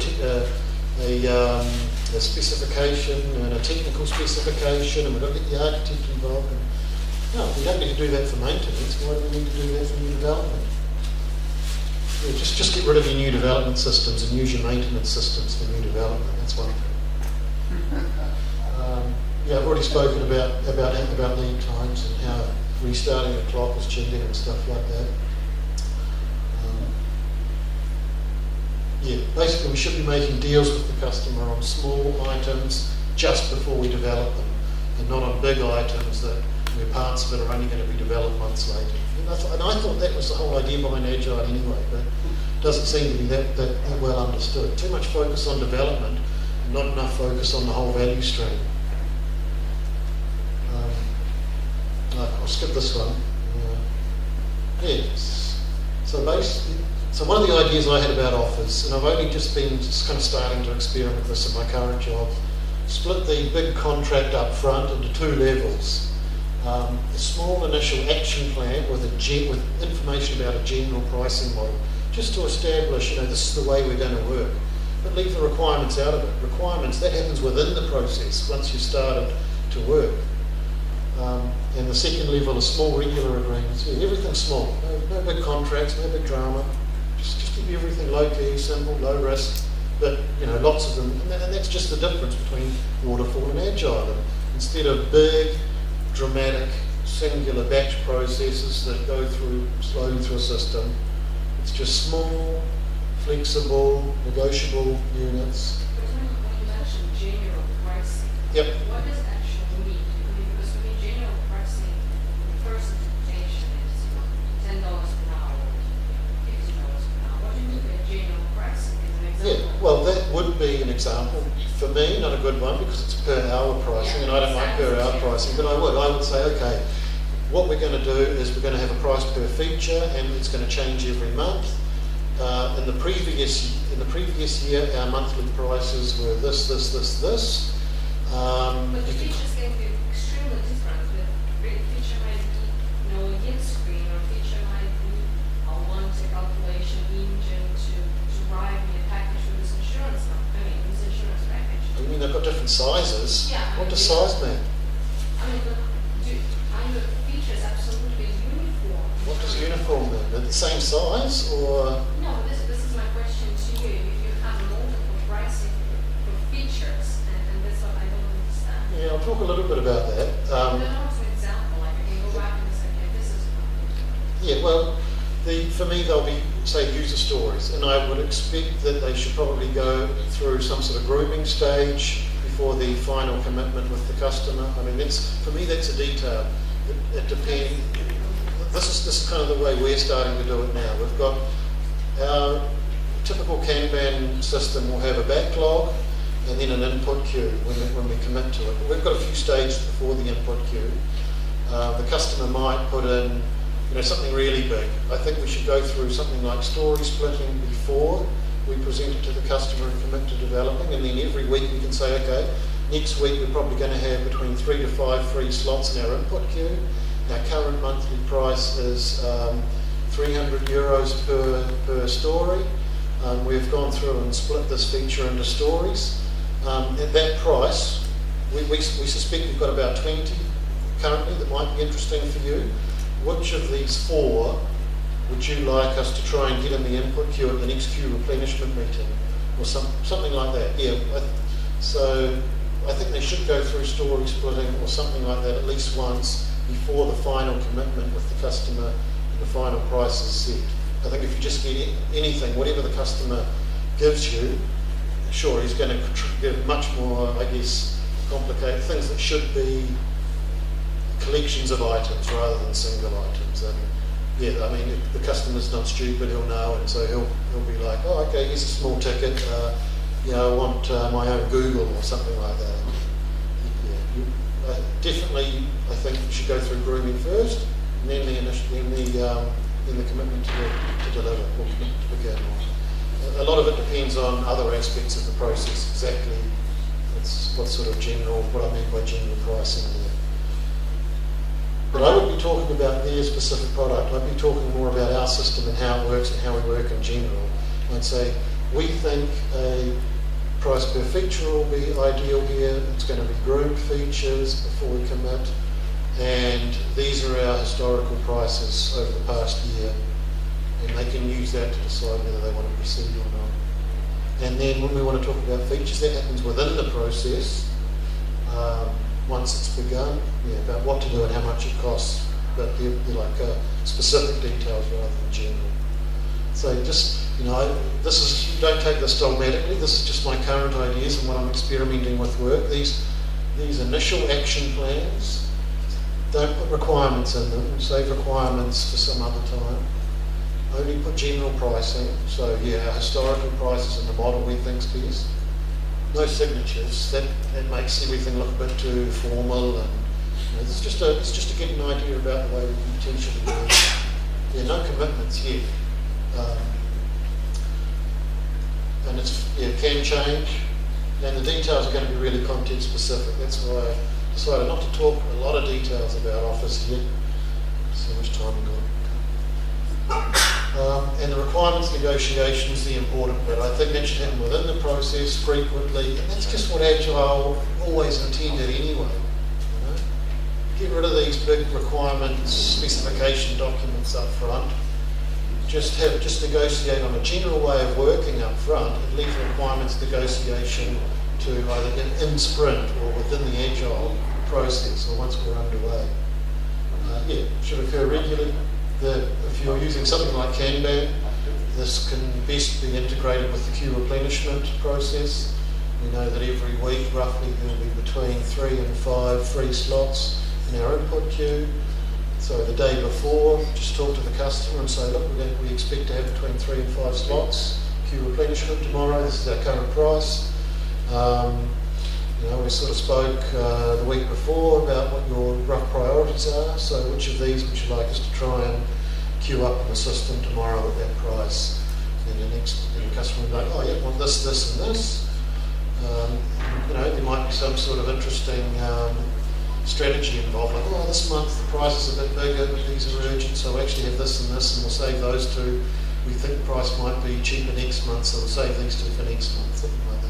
specification and a technical specification, and we've got to get the architect involved. And, no, we don't need to do that for maintenance. Why do we need to do that for new development? Yeah, just get rid of your new development systems and use your maintenance systems for new development. That's one thing. I've already spoken about lead times and how restarting the clock is cheating and stuff like that. Basically we should be making deals with the customer on small items just before we develop them, and not on big items where parts of it are only going to be developed months later. And I thought that was the whole idea behind Agile anyway, but it doesn't seem to be that well understood. Too much focus on development and not enough focus on the whole value stream. I'll skip this one. Yes. So one of the ideas I had about offers, and I've only just kind of starting to experiment with this in my current job, split the big contract up front into 2 levels. A small initial action plan with information about a general pricing model, just to establish, this is the way we're going to work. But leave the requirements out of it. Requirements, that happens within the process once you've started to work. And the second level is small regular agreements. Yeah, everything's small. No big contracts, no big drama. Just keep everything low key, simple, low risk. But lots of them, and that's just the difference between waterfall and agile. And instead of big, dramatic, singular batch processes that go slowly through a system, it's just small, flexible, negotiable units. When you mentioned general pricing, yep. What does actually mean? Because for me, general pricing, the first interpretation is $10 per hour, $50 per hour. What do you mean by general pricing? As an example? Yeah, well, that would be an example. For me, not a good one because it's per hour pricing, and I don't like per hour pricing, but I would say, okay, what we're going to do is we're going to have a price per feature, and it's going to change every month. In the previous year, our monthly prices were this. But the features can be extremely different. The feature might be a hint screen, or feature might be a one-to calculation engine to drive me a package with this insurance company, this insurance package. You mean they've got different sizes? Yeah. What does size mean? Are the features absolutely uniform? What does uniform mean? Are they the same size, or? No, this is my question to you. If you have multiple pricing for features, and that's what I don't understand. Yeah, I'll talk a little bit about that. I don't know an example, like I can go back and say, okay, this is one. Yeah, well, for me they'll be, say, user stories, and I would expect that they should probably go through some sort of grooming stage before the final commitment with the customer. I mean, for me that's a detail. It depends. This is kind of the way we're starting to do it now. We've got our typical Kanban system will have a backlog and then an input queue when we commit to it. But we've got a few stages before the input queue. The customer might put in something really big. I think we should go through something like story splitting before we present it to the customer and commit to developing, and then every week we can say, okay, next week we're probably going to have between 3 to 5 free slots in our input queue. Our current monthly price is €300 per story. We've gone through and split this feature into stories. At that price, we suspect we've got about 20 currently that might be interesting for you. Which of these 4 would you like us to try and get in the input queue at the next queue replenishment meeting? Or something like that, yeah. So I think they should go through story splitting or something like that at least once before the final commitment with the customer and the final price is set. I think if you just get anything, whatever the customer gives you, sure, he's going to give much more, I guess, complicated things that should be collections of items rather than single items. And yeah, I mean, if the customer's not stupid, he'll know, and so he'll be like, oh, okay, here's a small ticket, I want my own Google or something like that. Yeah, definitely, I think you should go through grooming first, and then the commitment to deliver or commitment to begin. A lot of it depends on other aspects of the process. Exactly, what sort of what I mean by general pricing there. But I wouldn't be talking about their specific product. I'd be talking more about our system and how it works and how we work in general. I'd say we think a price per feature will be ideal here. It's going to be groomed features before we commit. And these are our historical prices over the past year. And they can use that to decide whether they want to proceed or not. And then when we want to talk about features, that happens within the process. Once it's begun, about what to do and how much it costs, but they're like specific details rather than general. So just, don't take this dogmatically, this is just my current ideas and what I'm experimenting with work. These initial action plans, don't put requirements in them, save requirements for some other time. Only put general pricing, so our historical prices and the model we think's best. No signatures. That makes everything look a bit too formal, and it's just to get an idea about the way we can potentially work. No commitments yet, and it can change, and the details are going to be really context specific. That's why I decided not to talk a lot of details about Office yet. See how much time we got. And the requirements negotiation is the important bit. I think that should happen within the process frequently, and that's just what Agile always intended anyway. Get rid of these big requirements, specification documents up front. Just negotiate on a general way of working up front, and leave the requirements negotiation to either in sprint or within the Agile process, or once we're underway. Should occur regularly. If you're using something like Kanban, this can best be integrated with the queue replenishment process. We know that every week, roughly, there will be between 3 and 5 free slots in our input queue. So the day before, just talk to the customer and say, look, we expect to have between 3 and 5 slots, queue replenishment tomorrow, this is our current price. We sort of spoke the week before about what your rough priorities are, so which of these would you like us to try and queue up in the system tomorrow at that price? And your customer will be like, oh yeah, I want this, this and this. There might be some sort of interesting strategy involved, like, oh, this month the price is a bit bigger, but these are urgent, so we actually have this and this, and we'll save those two. We think the price might be cheaper next month, so we'll save these two for next month, something like that.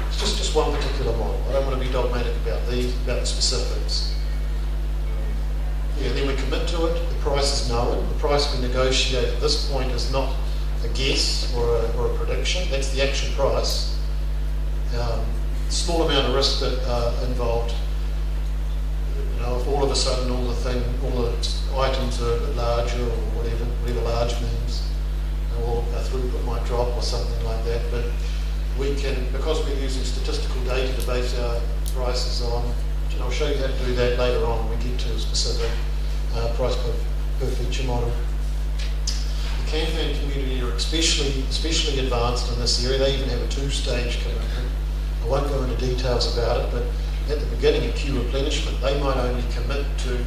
It's just one particular model. I don't want to be dogmatic about the specifics. Then we commit to it. The price is known. The price we negotiate at this point is not a guess or a prediction. That's the actual price. Small amount of risk that involved. If all of a sudden all the items are a bit larger or whatever large means, or a throughput might drop or something like that. But we can, because we're using statistical data to base our prices on, and I'll show you how to do that later on when we get to a specific price per feature model. The Kanban community are especially advanced in this area. They even have a 2-stage commitment. I won't go into details about it, but at the beginning of queue replenishment, they might only commit to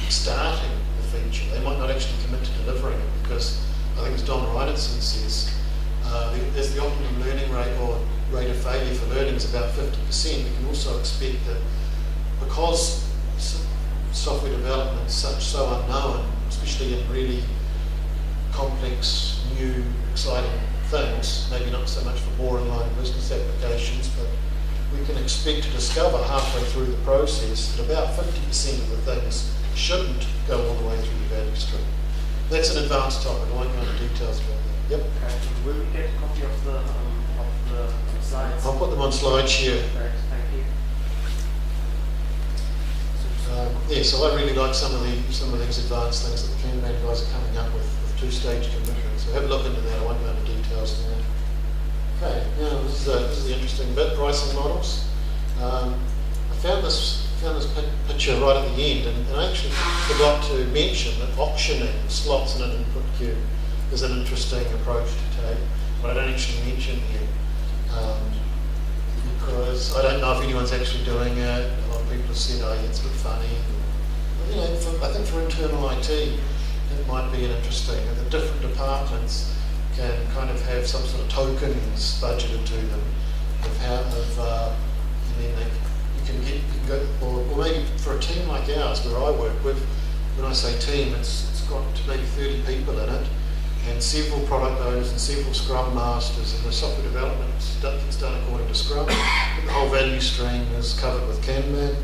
starting the feature. They might not actually commit to delivering it, because I think as Don Reinertsen says, there's the optimum learning rate or rate of failure for learning is about 50%. We can also expect that because software development is so unknown, especially in really complex, new, exciting things, maybe not so much for boring line of business applications, but we can expect to discover halfway through the process that about 50% of the things shouldn't go all the way through the value stream. That's an advanced topic. I won't go into details about that. Yep. Will we get a copy of the slides? I'll put them on SlideShare. Perfect, thank you. Yeah, so I really like some of these advanced things that the Kanban guys are coming up with two-stage commission. So have a look into that. I won't go into details now. Okay, now this is the interesting bit, pricing models. I found this picture right at the end, and I actually forgot to mention that auctioning slots in an input queue is an interesting approach to take, but I don't actually mention here because I don't know if anyone's actually doing it. A lot of people have said, oh, yeah, it's a bit funny. You know, I think for internal IT, it might be an interesting. The different departments can kind of have some sort of tokens budgeted to them of how and then you can go, or maybe for a team like ours where I work with, when I say team, it's got maybe 30 people in it, and several product owners and several Scrum masters, and the software development is done according to Scrum. The whole value stream is covered with Kanban.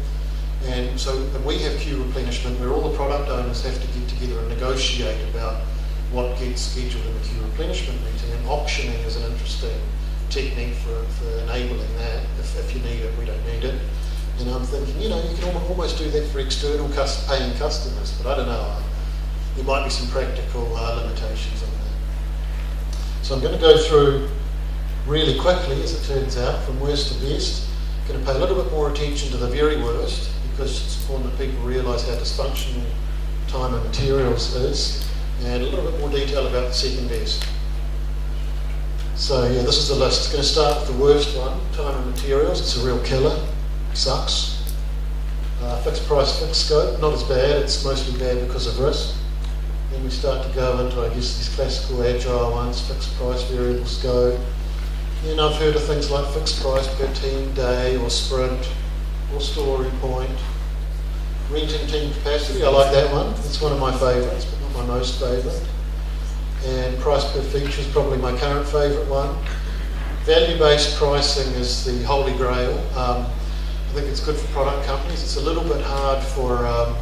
And so we have queue replenishment where all the product owners have to get together and negotiate about what gets scheduled in the queue replenishment meeting, and auctioning is an interesting technique for enabling that. If you need it, we don't need it. And I'm thinking, you know, you can almost do that for external paying customers, but I don't know. There might be some practical limitations on that. So I'm going to go through really quickly, as it turns out, from worst to best. I'm going to pay a little bit more attention to the very worst, because it's important that people realise how dysfunctional time and materials is, and a little bit more detail about the second best. So yeah, this is the list. It's going to start with the worst one, time and materials. It's a real killer. Sucks. Fixed price, fixed scope, not as bad. It's mostly bad because of risk. Then we start to go into, I guess, these classical agile ones, fixed price, variable scope. Then I've heard of things like fixed price per team day or sprint or story point. Renting team capacity, I like that one. It's one of my favourites, but not my most favourite. And price per feature is probably my current favourite one. Value-based pricing is the holy grail. I think it's good for product companies. It's a little bit hard for a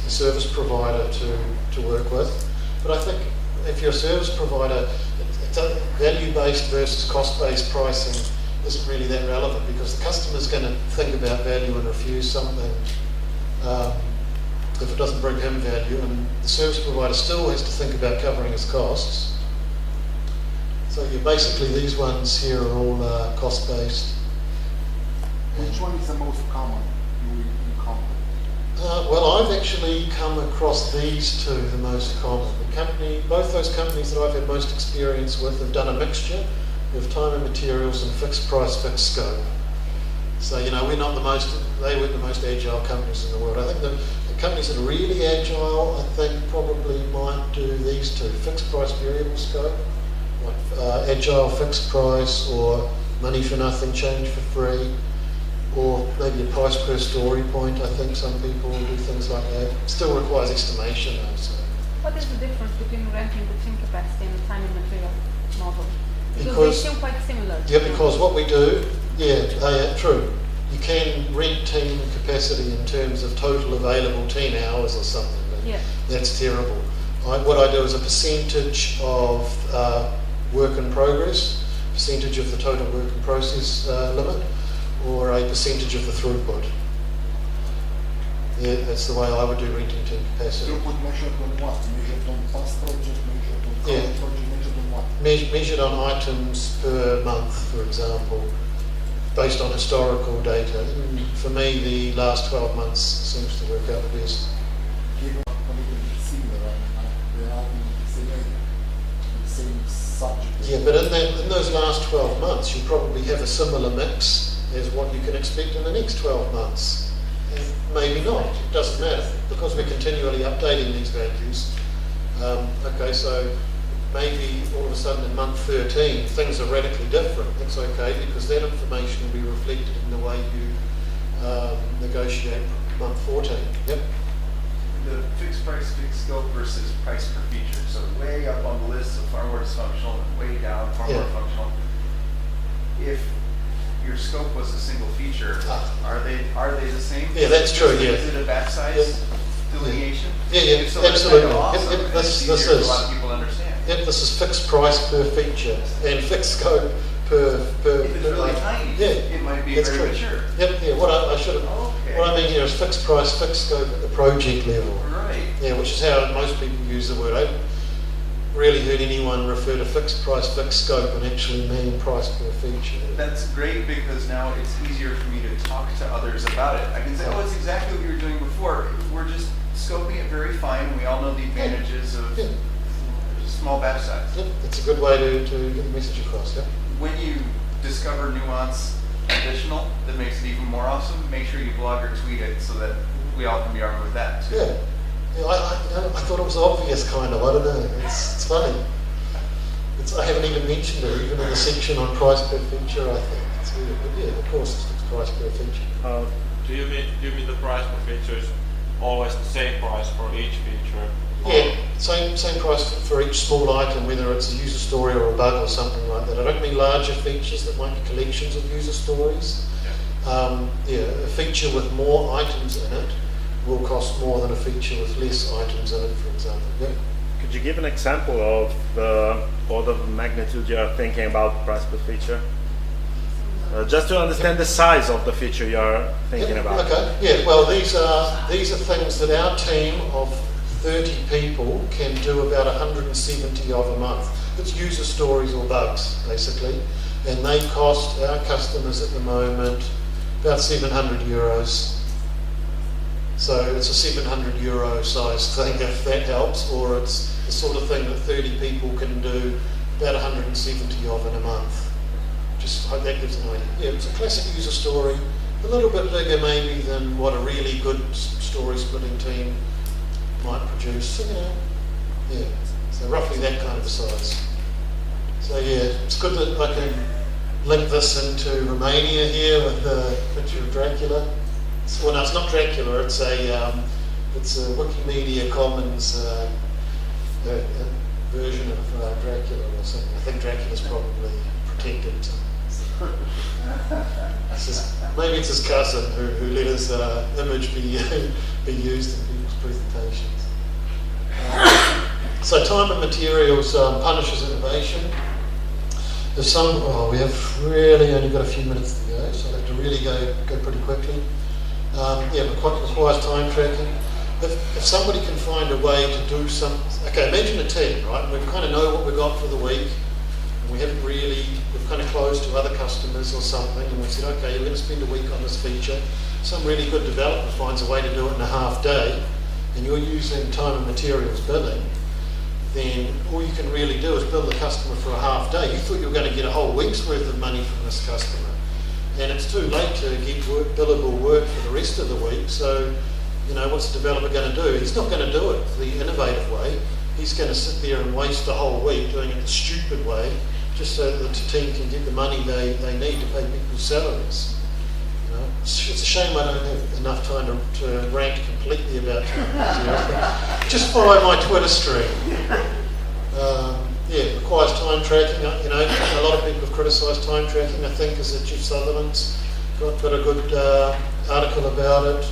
service provider to work with. But I think if you're a service provider, value-based versus cost-based pricing isn't really that relevant, because the customer's going to think about value and refuse something if it doesn't bring him value, and the service provider still has to think about covering his costs. So basically these ones here are all cost-based. Which one is the most common you encounter? Well, I've actually come across these two the most common. Both those companies that I've had most experience with have done a mixture of time and materials and fixed price, fixed scope. So, you know, they weren't the most agile companies in the world. I think the companies that are really agile, I think probably might do these two, fixed price, variable scope, like agile fixed price, or money for nothing, change for free, or maybe a price per story point. I think some people will do things like that. Still requires estimation though. So. What is the difference between renting the team capacity and the time and material model? Because they seem quite similar. Yeah, because what we do, true. You can rent team capacity in terms of total available team hours or something. But that's terrible. What I do is a percentage of work in progress, percentage of the total work in process limit, or a percentage of the throughput. Yeah, that's the way I would do renting team capacity. Throughput measured on what? Measured on past project, measured on current project, measured on what? Measured on items per month, for example, based on historical data. For me, the last 12 months seems to work out the best. Given a little bit similar, they are in the same area, the same subject. Yeah, but in those last 12 months, you probably have a similar mix as what you can expect in the next 12 months. And maybe not, it doesn't matter, because we're continually updating these values. Okay, so maybe all of a sudden in month 13 things are radically different. That's okay, because that information will be reflected in the way you negotiate month 14. Yep. the fixed price, fixed scope versus price per feature. So way up on the list, so far more dysfunctional, and way down, far more functional. If your scope was a single feature, are they the same? Yeah, that's true. Yeah. Is it a batch size delineation? Yeah, If so, absolutely. That's kind of awesome. Yep, this It's easier for is. a lot of people to understand. Yep, this is fixed price per feature and fixed scope per. If it's really tiny, it might be that's very true. mature. Yep, yeah. What I should have. Okay. What I mean here is fixed price, fixed scope at the project level. Right. Yeah, which is how most people use the word. I haven't really heard anyone refer to fixed price, fixed scope, and actually mean price per feature. That's great because now it's easier for me to talk to others about it. I can say, oh, it's exactly what you were doing before. We're just scoping it very fine, and we all know the advantages of small batch size. Yep, it's a good way to get the message across. Yeah. When you discover nuance additional that makes it even more awesome, make sure you blog or tweet it so that we all can be armed with that too. Yeah. Yeah, I thought it was obvious, kind of. I don't know. It's funny. I haven't even mentioned it, even in the section on price per feature. I think it's weird, but yeah, of course, it's price per feature. Do you mean the price per feature is always the same price for each feature? Yeah, same price for each small item, whether it's a user story or a bug or something like that. I don't mean larger features that might be collections of user stories. Yeah, a feature with more items in it will cost more than a feature with less items in it, for example. Yeah. Could you give an example of the order of magnitude you are thinking about price per feature? Just to understand the size of the feature you are thinking about. Okay. Yeah. Well, these are things that our team of 30 people can do about 170 of a month. It's user stories or bugs, basically, and they cost our customers at the moment about €700. So it's a €700 size thing, if that helps, or it's the sort of thing that 30 people can do about 170 of in a month. Just hope that gives an idea. Yeah, it's a classic user story, a little bit bigger maybe than what a really good story splitting team might produce. So, yeah, so roughly that kind of a size. So yeah, it's good that I can link this into Romania here with the picture of Dracula. Well, no, it's not Dracula. It's a Wikimedia Commons version of Dracula or something. I think Dracula's probably protected. Maybe it's his cousin who let his image be used in people's presentations. So time and materials punishes innovation. There's we have really only got a few minutes to go, so I have to really go pretty quickly. Requires time tracking. If somebody can find a way to do something, okay, imagine a team, right? And we kind of know what we've got for the week, and we've kind of closed to other customers or something, and we said, okay, you're going to spend a week on this feature. Some really good developer finds a way to do it in a half day, and you're using time and materials billing, then all you can really do is bill the customer for a half day. You thought you were going to get a whole week's worth of money from this customer, and it's too late to get billable work for the rest of the week. So, what's the developer going to do? He's not going to do it the innovative way. He's going to sit there and waste the whole week doing it the stupid way, just so that the team can get the money they need to pay people's salaries. It's a shame I don't have enough time to rant completely about time. Just follow my Twitter stream. It requires time tracking. A lot of people have criticised time tracking. I think as Chief Sutherland's got a good article about it.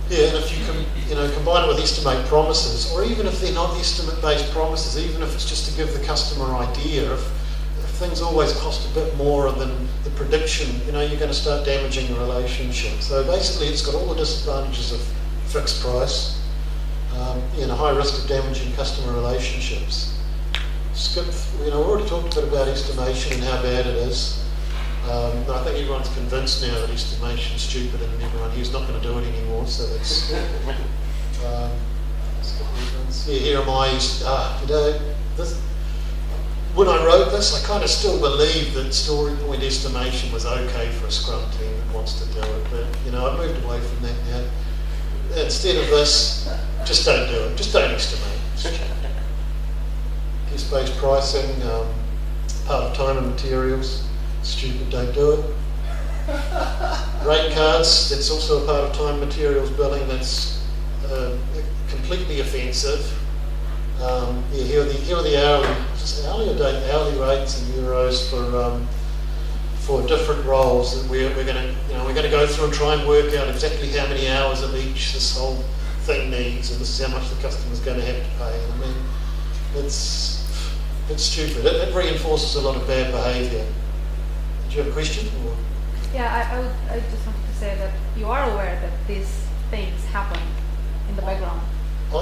Yeah, and if you can, combine it with estimate promises, or even if they're not estimate-based promises, even if it's just to give the customer an idea, if things always cost a bit more than the prediction, you're going to start damaging the relationship. So basically, it's got all the disadvantages of fixed price, and a high risk of damaging customer relationships. We already talked a bit about estimation and how bad it is. I think everyone's convinced now that estimation's stupid, and everyone here's not going to do it anymore. So that's here am I. When I wrote this, I kind of still believed that story point estimation was okay for a Scrum team that wants to do it, but I've moved away from that now. Instead of this, just don't do it. Just don't estimate. Guest-based pricing, part of time and materials. Stupid, don't do it. Rate cards, that's also a part of time materials billing. That's completely offensive. Here are the hourly rates in euros for different roles that we're going to go through and try and work out exactly how many hours of each this whole thing needs, and this is how much the customer's going to have to pay. And I mean, it's stupid. It reinforces a lot of bad behaviour. Did you have a question? Or? Yeah, I just wanted to say that you are aware that these things happen in the background. You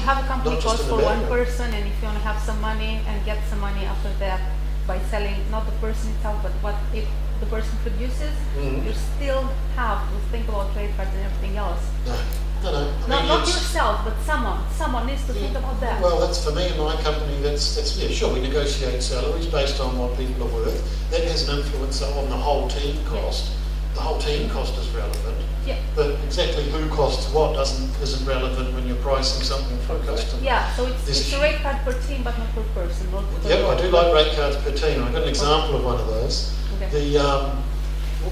have a company cost for one person, and if you want to have some money and get some money after that by selling not the person itself, but what if the person produces, you still have to think about trade cards and everything else. No. Not yourself, but someone needs to think about that. Well, that's for me and my company. That's sure. We negotiate salaries based on what people are worth. That has an influence on the whole team cost. Yeah. The whole team cost is relevant. Yeah. But exactly who costs what isn't relevant when you're pricing something for a customer. Yeah. So it's a rate card per team, but not per person. Yeah, I do like rate cards per team. I've got an example of one of those. Okay.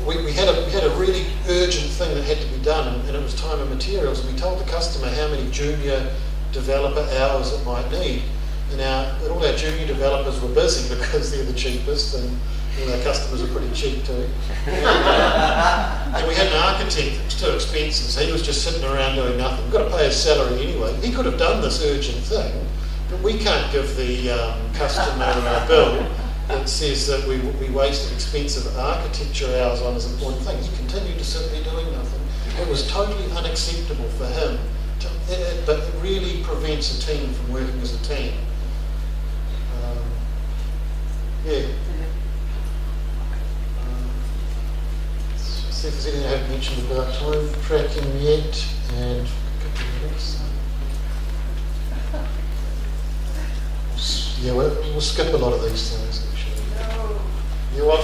We had a really urgent thing that had to be done, and it was time and materials, and we told the customer how many junior developer hours it might need. And all our junior developers were busy because they're the cheapest, and our customers are pretty cheap too. And we had an architect that was too expensive, so he was just sitting around doing nothing. We've got to pay his salary anyway. He could have done this urgent thing, but we can't give the customer a bill that says that we wasted expensive architecture hours on this important thing. He continued to sit there doing nothing. It was totally unacceptable for him, but it really prevents a team from working as a team. See if there's anything I haven't mentioned about time tracking yet, and we'll skip a lot of these things actually. No. You want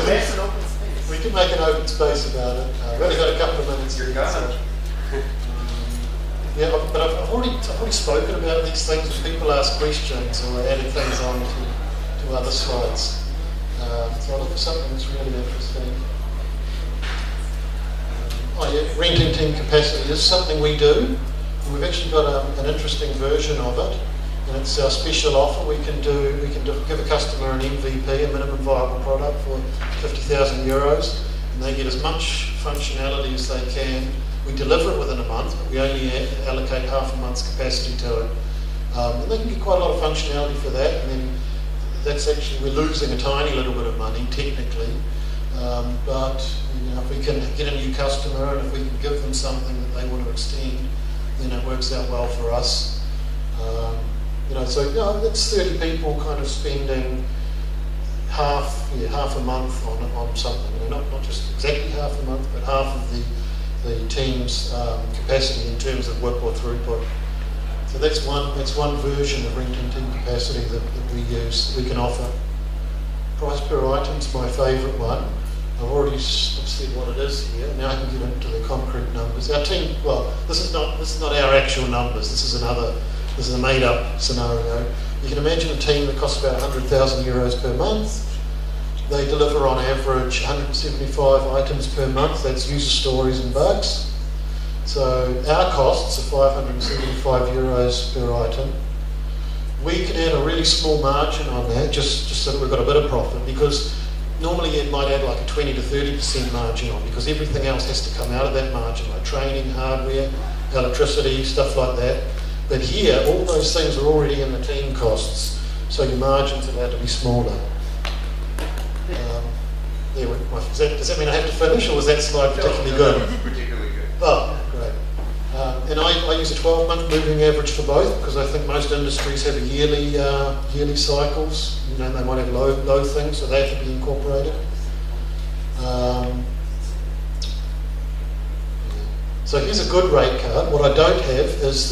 There's an open space. We can make an open space about it. We've only got a couple of minutes. You're gone. But I've already spoken about these things when people ask questions or added things on to other slides. So I'll look for something that's really interesting. Renting team capacity is something we do. We've actually got an interesting version of it, and it's our special offer. We can give a customer an MVP, a minimum viable product, for 50,000 euros, and they get as much functionality as they can. We deliver it within a month, but we only allocate half a month's capacity to it. And they can get quite a lot of functionality for that, and then we're losing a tiny little bit of money technically. But if we can get a new customer and if we can give them something that they want to extend, then it works out well for us. So that's 30 people kind of spending half a month on something. Not just exactly half a month, but half of the team's capacity in terms of work or throughput. So that's one version of renting team capacity that we use, that we can offer. Price per item is my favourite one. I've already said what it is here. Now I can get into the concrete numbers. Our team, this is not our actual numbers. This is a made-up scenario. You can imagine a team that costs about 100,000 euros per month. They deliver on average 175 items per month. That's user stories and bugs. So our costs are 575 euros per item. We can add a really small margin on that, just so that we've got a bit of profit, because normally it might add like a 20 to 30% margin on, because everything else has to come out of that margin, like training, hardware, electricity, stuff like that. But here, all those things are already in the team costs, so your margin's allowed to be smaller. Does that mean I have to finish, or was that slide particularly good? Particularly good. Oh, great. And I use a 12-month moving average for both, because I think most industries have a yearly cycles. They might have low things, so they have to be incorporated. So here's a good rate card. What I don't have is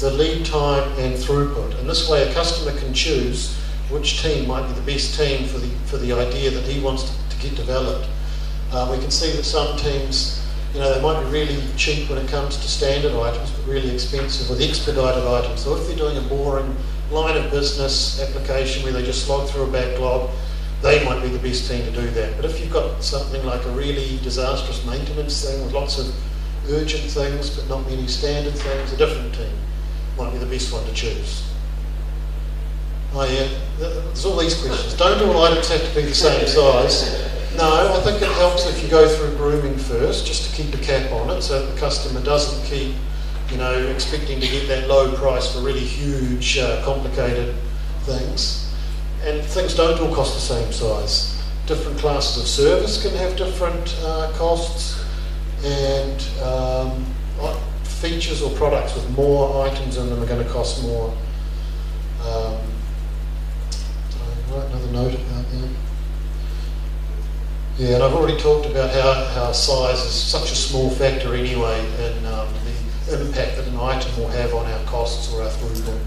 the lead time and throughput. And this way a customer can choose which team might be the best team for the idea that he wants to get developed. We can see that some teams, they might be really cheap when it comes to standard items, but really expensive with expedited items. So if they're doing a boring line of business application where they just slog through a backlog, they might be the best team to do that. But if you've got something like a really disastrous maintenance thing with lots of urgent things but not many standard things, a different team might be the best one to choose. Oh yeah, there's all these questions. Don't all items have to be the same size? No, I think it helps if you go through grooming first, just to keep a cap on it, so that the customer doesn't keep, expecting to get that low price for really huge, complicated things. And things don't all cost the same size. Different classes of service can have different costs, and features or products with more items in them are going to cost more. Did I write another note about that? Yeah, and I've already talked about how size is such a small factor anyway in the impact that an item will have on our costs or our throughput.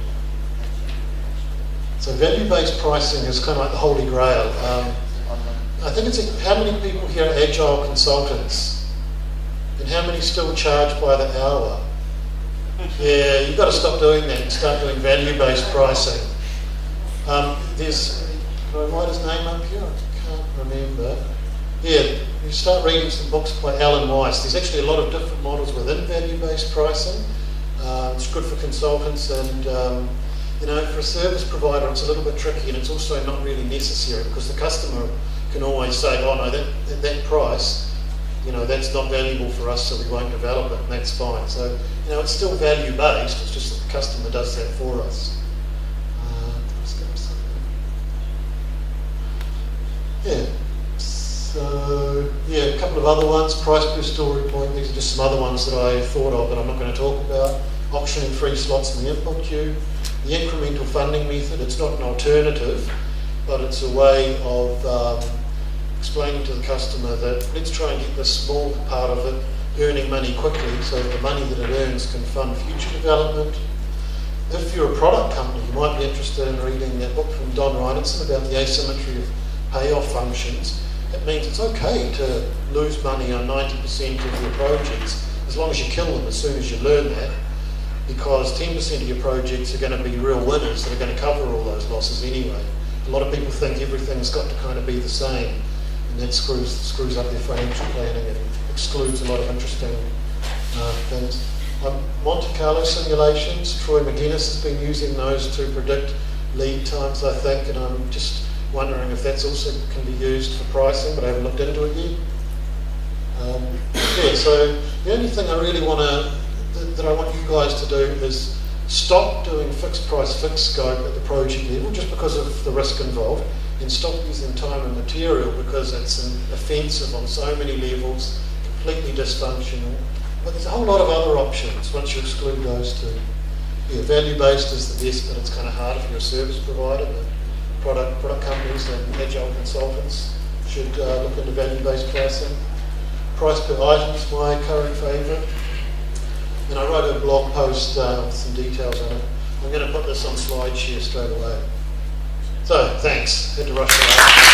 So value-based pricing is kind of like the holy grail. I think it's how many people here are Agile consultants, and how many still charge by the hour? Yeah, you've got to stop doing that and start doing value-based pricing. Can I write his name up here? I can't remember. Yeah, you start reading some books by Alan Weiss. There's actually a lot of different models within value-based pricing. It's good for consultants, and for a service provider it's a little bit tricky, and it's also not really necessary because the customer can always say, oh no, that price, that's not valuable for us, so we won't develop it, and that's fine. So, it's still value-based, it's just that the customer does that for us. Yeah. So, a couple of other ones. Price per story point. These are just some other ones that I thought of, but I'm not going to talk about. Auctioning free slots in the input queue. The incremental funding method. It's not an alternative, but it's a way of explaining to the customer that let's try and get this small part of it earning money quickly, so that the money that it earns can fund future development. If you're a product company, you might be interested in reading that book from Don Reinertsen about the asymmetry of payoff functions. It means it's okay to lose money on 90% of your projects as long as you kill them as soon as you learn that, because 10% of your projects are going to be real winners that are going to cover all those losses anyway. A lot of people think everything's got to kind of be the same, and that screws up their financial planning and excludes a lot of interesting things. Monte Carlo simulations, Troy McGuinness has been using those to predict lead times, I think, and I'm just wondering if that's also can be used for pricing, but I haven't looked into it yet. So the only thing I really that I want you guys to do is stop doing fixed price, fixed scope at the project level just because of the risk involved, and stop using time and material because it's offensive on so many levels, completely dysfunctional. But there's a whole lot of other options once you exclude those two. Yeah, value-based is the best, but it's kind of hard if you're a service provider. But product companies and Agile consultants should look into value-based pricing. Price per item is my current favourite. And I wrote a blog post with some details on it. I'm going to put this on SlideShare straight away. So, thanks. Had to rush it out.